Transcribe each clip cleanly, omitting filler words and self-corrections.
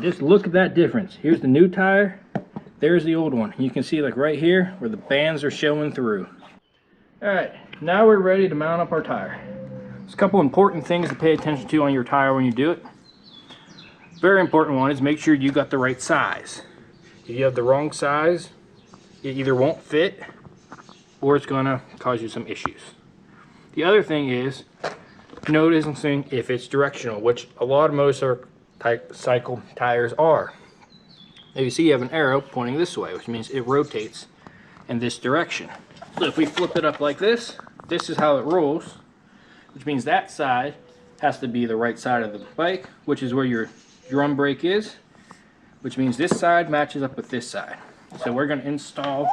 Just look at that difference. Here's the new tire, there's the old one. You can see like right here where the bands are showing through. Alright, now we're ready to mount up our tire. There's a couple important things to pay attention to on your tire when you do it. Very important one is make sure you got the right size. If you have the wrong size, it either won't fit or it's gonna cause you some issues. The other thing is noticing if it's directional, which a lot of motorcycle tires are. Now you see you have an arrow pointing this way, which means it rotates in this direction. So if we flip it up like this, this is how it rolls, which means that side has to be the right side of the bike, which is where your drum brake is, which means this side matches up with this side. So we're going to install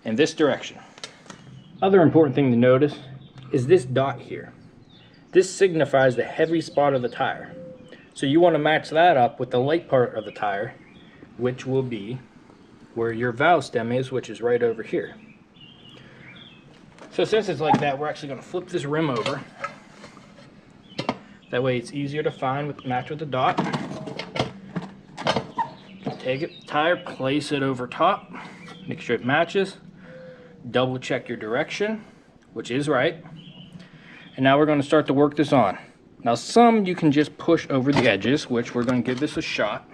in this direction. Other important thing to notice is this dot here. This signifies the heavy spot of the tire. So you want to match that up with the light part of the tire, which will be where your valve stem is, which is right over here. So since it's like that, we're actually going to flip this rim over. That way it's easier to find with match with the dot. Take it, tire, place it over top, make sure it matches, double check your direction, which is right. And now we're going to start to work this on. Now some you can just push over the edges, which we're going to give this a shot,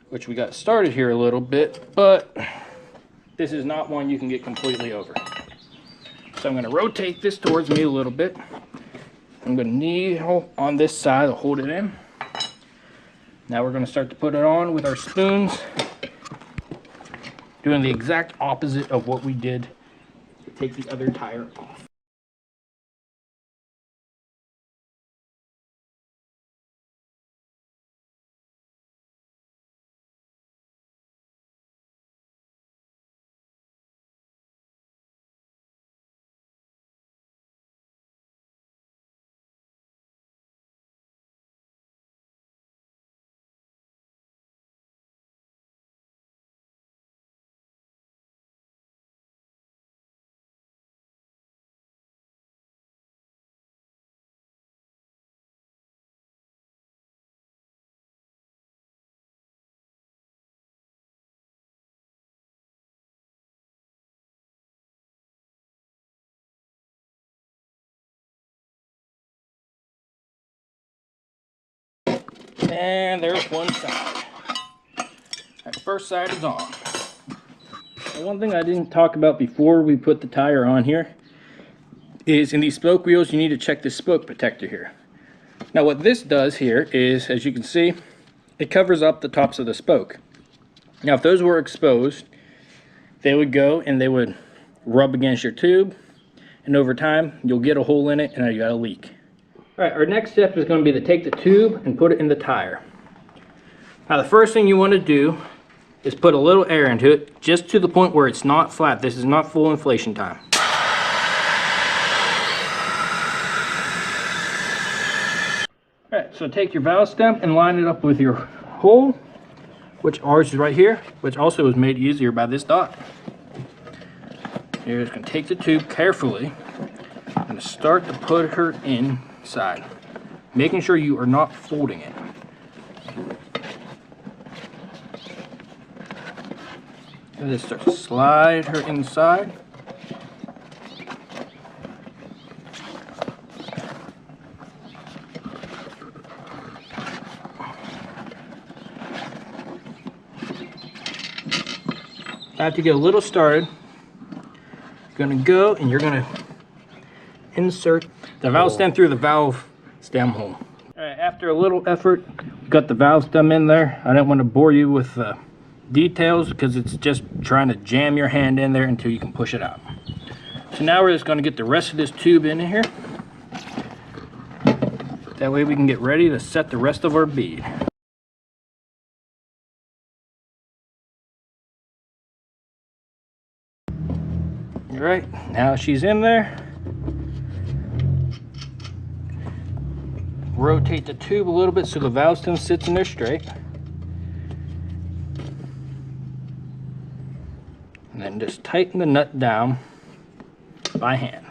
which we got started here a little bit, but this is not one you can get completely over. So I'm going to rotate this towards me a little bit. I'm going to kneel on this side to hold it in. Now we're going to start to put it on with our spoons, doing the exact opposite of what we did to take the other tire off. And there's one side. That first side is on. And one thing I didn't talk about before we put the tire on here is in these spoke wheels you need to check this spoke protector here. Now what this does here is, as you can see, it covers up the tops of the spoke. Now if those were exposed, they would go and they would rub against your tube, and over time you'll get a hole in it and you got a leak. Alright, our next step is going to be to take the tube and put it in the tire. Now the first thing you want to do is put a little air into it, just to the point where it's not flat. This is not full inflation time. Alright, so take your valve stem and line it up with your hole, which ours is right here, which also is made easier by this dot. You're just going to take the tube carefully and start to put her inside, making sure you are not folding it. And just start to slide her inside. After you get a little started, you're going to go and you're going to insert the valve stem through the valve stem hole. Alright, after a little effort, we got the valve stem in there. I don't want to bore you with details because it's just trying to jam your hand in there until you can push it out. So now we're just going to get the rest of this tube in here. That way we can get ready to set the rest of our bead. Alright, now she's in there. Rotate the tube a little bit so the valve stem sits in there straight. And then just tighten the nut down by hand.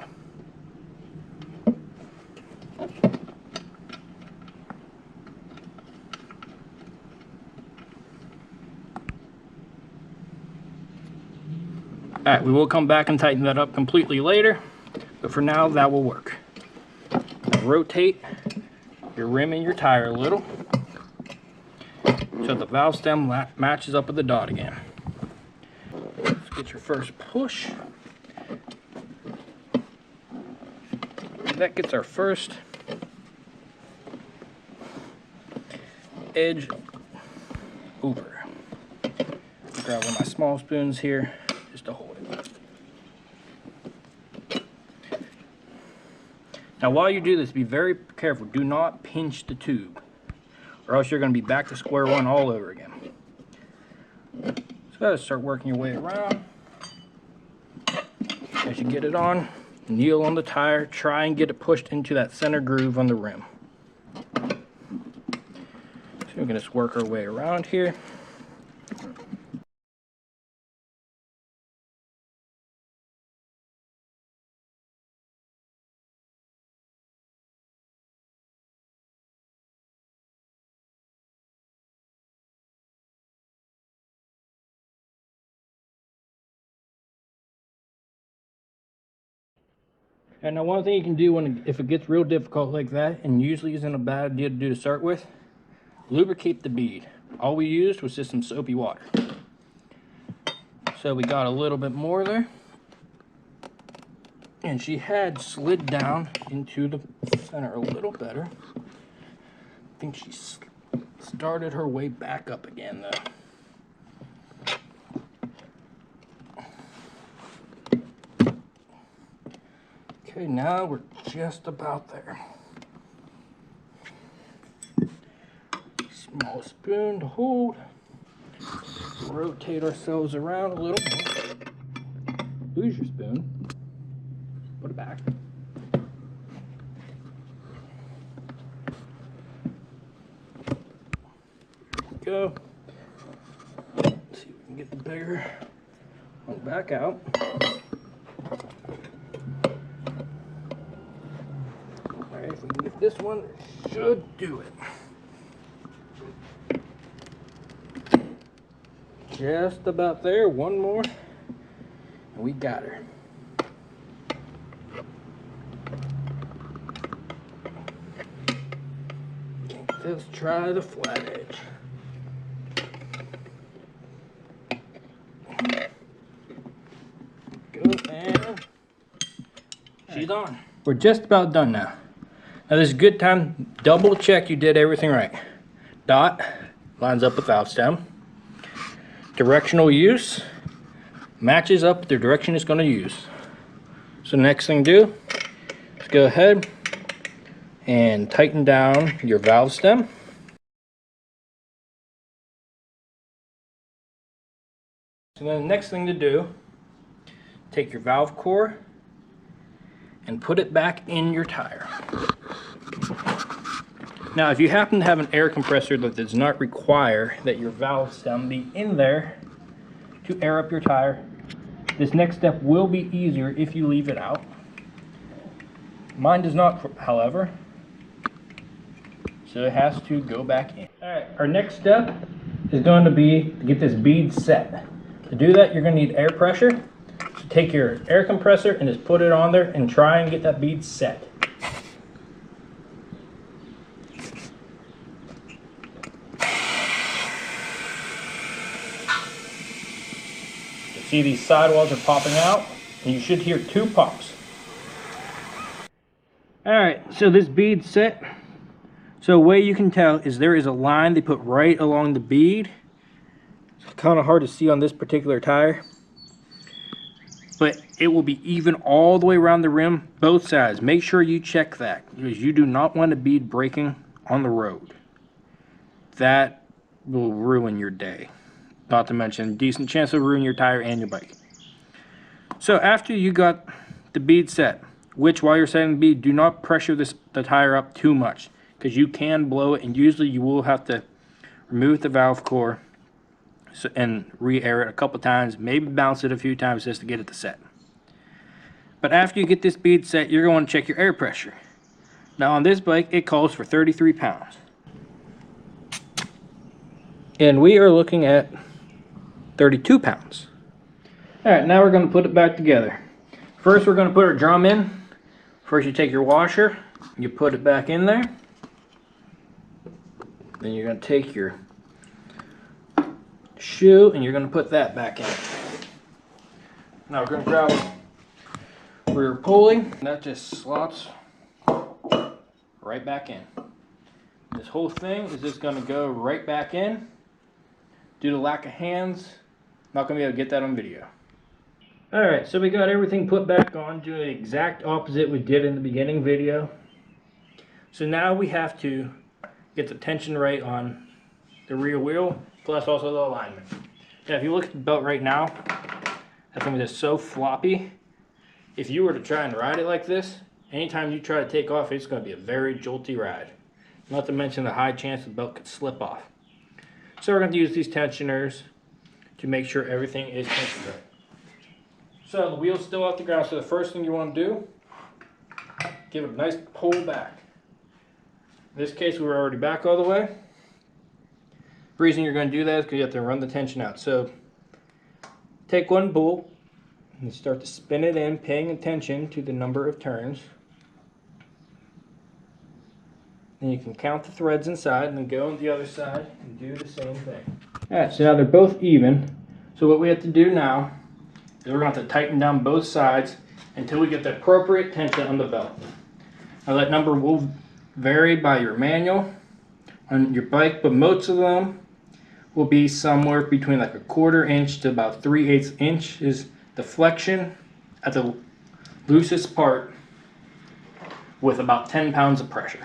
Alright, we will come back and tighten that up completely later, but for now that will work. Now rotate your rim and your tire a little so the valve stem matches up with the dot again. Let's get your first push. That gets our first edge over. Grab one of my small spoons here just to hold it. Now while you do this, be very careful. Do not pinch the tube, or else you're going to be back to square one all over again. So gotta start working your way around. As you get it on, kneel on the tire, try and get it pushed into that center groove on the rim. So we're going to just work our way around here. And now one thing you can do if it gets real difficult like that, and usually isn't a bad idea to do to start with, lubricate the bead. All we used was just some soapy water. So we got a little bit more there. And she had slid down into the center a little better. I think she started her way back up again though. Okay, now we're just about there. Small spoon to hold. Rotate ourselves around a little. Lose your spoon. Put it back. There we go. Let's see if we can get the bigger one back out. If we can get this one, it should do it. Just about there, one more, and we got her. Okay, let's try the flat edge. Go, and she's on. We're just about done now. Now this is a good time, double check you did everything right. Dot lines up with valve stem. Directional use matches up with the direction it's going to use. So the next thing to do is go ahead and tighten down your valve stem. So then the next thing to do, take your valve core and put it back in your tire. Now if you happen to have an air compressor that does not require that your valve stem be in there to air up your tire, this next step will be easier if you leave it out. Mine does not, however, so it has to go back in. Alright, our next step is going to be to get this bead set. To do that, you're going to need air pressure. So take your air compressor and just put it on there and try and get that bead set. See, these sidewalls are popping out, and you should hear 2 pops. Alright, so this bead's set. So a way you can tell is there is a line they put right along the bead. It's kind of hard to see on this particular tire, but it will be even all the way around the rim, both sides. Make sure you check that, because you do not want a bead breaking on the road. That will ruin your day. Not to mention, decent chance of ruining your tire and your bike. So after you got the bead set, which while you're setting the bead, do not pressure the tire up too much, because you can blow it, and usually you will have to remove the valve core and re-air it a couple times, maybe bounce it a few times just to get it to set. But after you get this bead set, you're going to check your air pressure. Now on this bike, it calls for 33 pounds. And we are looking at 32 pounds. Alright, now we're going to put it back together. First we're going to put our drum in. First you take your washer, you put it back in there. Then you're going to take your shoe and you're going to put that back in. Now we're going to grab rear pulley, and that just slots right back in. This whole thing is just going to go right back in. Due to lack of hands, not going to be able to get that on video. Alright, so we got everything put back on, doing the exact opposite we did in the beginning video. So now we have to get the tension right on the rear wheel, plus also the alignment. Now if you look at the belt right now, that thing is just so floppy. If you were to try and ride it like this, anytime you try to take off, it's going to be a very jolty ride. Not to mention the high chance the belt could slip off. So we're going to use these tensioners to make sure everything is tensioned right. So the wheel's still off the ground, so the first thing you want to do, give it a nice pull back. In this case, we were already back all the way. The reason you're going to do that is because you have to run the tension out. So take one bolt and start to spin it in, paying attention to the number of turns. Then you can count the threads inside and then go on the other side and do the same thing. Alright, so now they're both even. So what we have to do now is we're going to have to tighten down both sides until we get the appropriate tension on the belt. Now that number will vary by your manual on your bike, but most of them will be somewhere between like a 1/4 inch to about 3/8 inch is the flexion at the loosest part with about 10 pounds of pressure.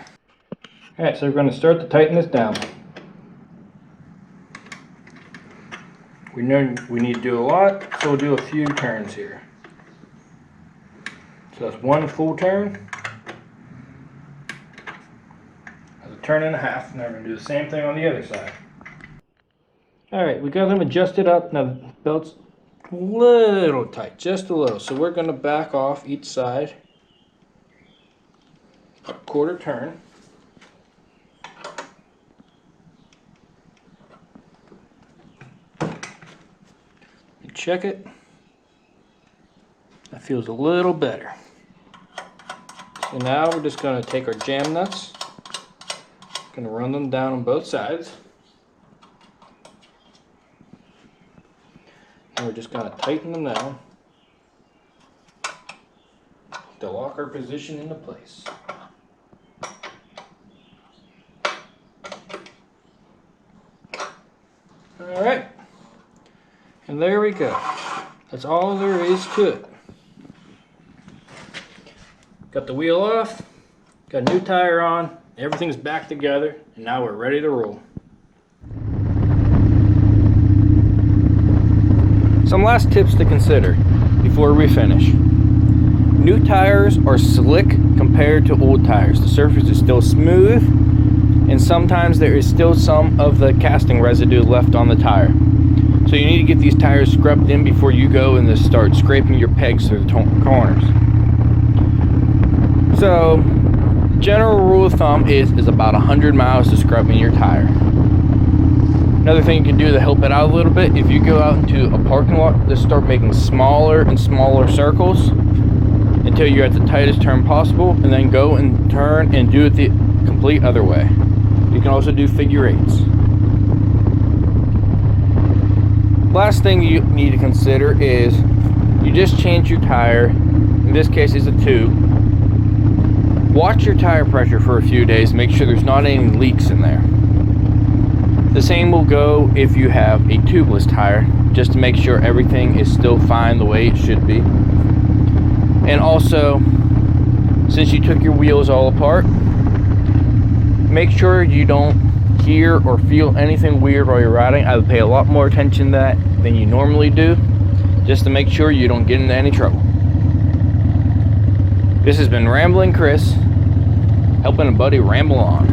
Alright, so we're going to start to tighten this down. We know we need to do a lot, so we'll do a few turns here. So that's one full turn. That's a turn and a half. Now we're going to do the same thing on the other side. Alright, we got them adjusted up. Now the belt's a little tight, just a little. So we're going to back off each side a 1/4 turn. Check it. That feels a little better. So now we're just going to take our jam nuts, going to run them down on both sides, and we're just going to tighten them down to lock our position into place. All right. And there we go. That's all there is to it. Got the wheel off, got a new tire on, everything's back together, and now we're ready to roll. Some last tips to consider before we finish. New tires are slick compared to old tires. The surface is still smooth, and sometimes there is still some of the casting residue left on the tire. So you need to get these tires scrubbed in before you go and just start scraping your pegs through the corners. So, general rule of thumb is about 100 miles to scrubbing your tire. Another thing you can do to help it out a little bit, if you go out into a parking lot, just start making smaller and smaller circles until you're at the tightest turn possible, and then go and turn and do it the complete other way. You can also do figure eights. Last thing you need to consider is you just change your tire. In this case it's a tube. Watch your tire pressure for a few days, make sure there's not any leaks in there. The same will go if you have a tubeless tire, just to make sure everything is still fine the way it should be. And also, since you took your wheels all apart, make sure you don't hear or feel anything weird while you're riding. I would pay a lot more attention to that than you normally do, just to make sure you don't get into any trouble. This has been Ramblin' Chris, helping a buddy ramble on.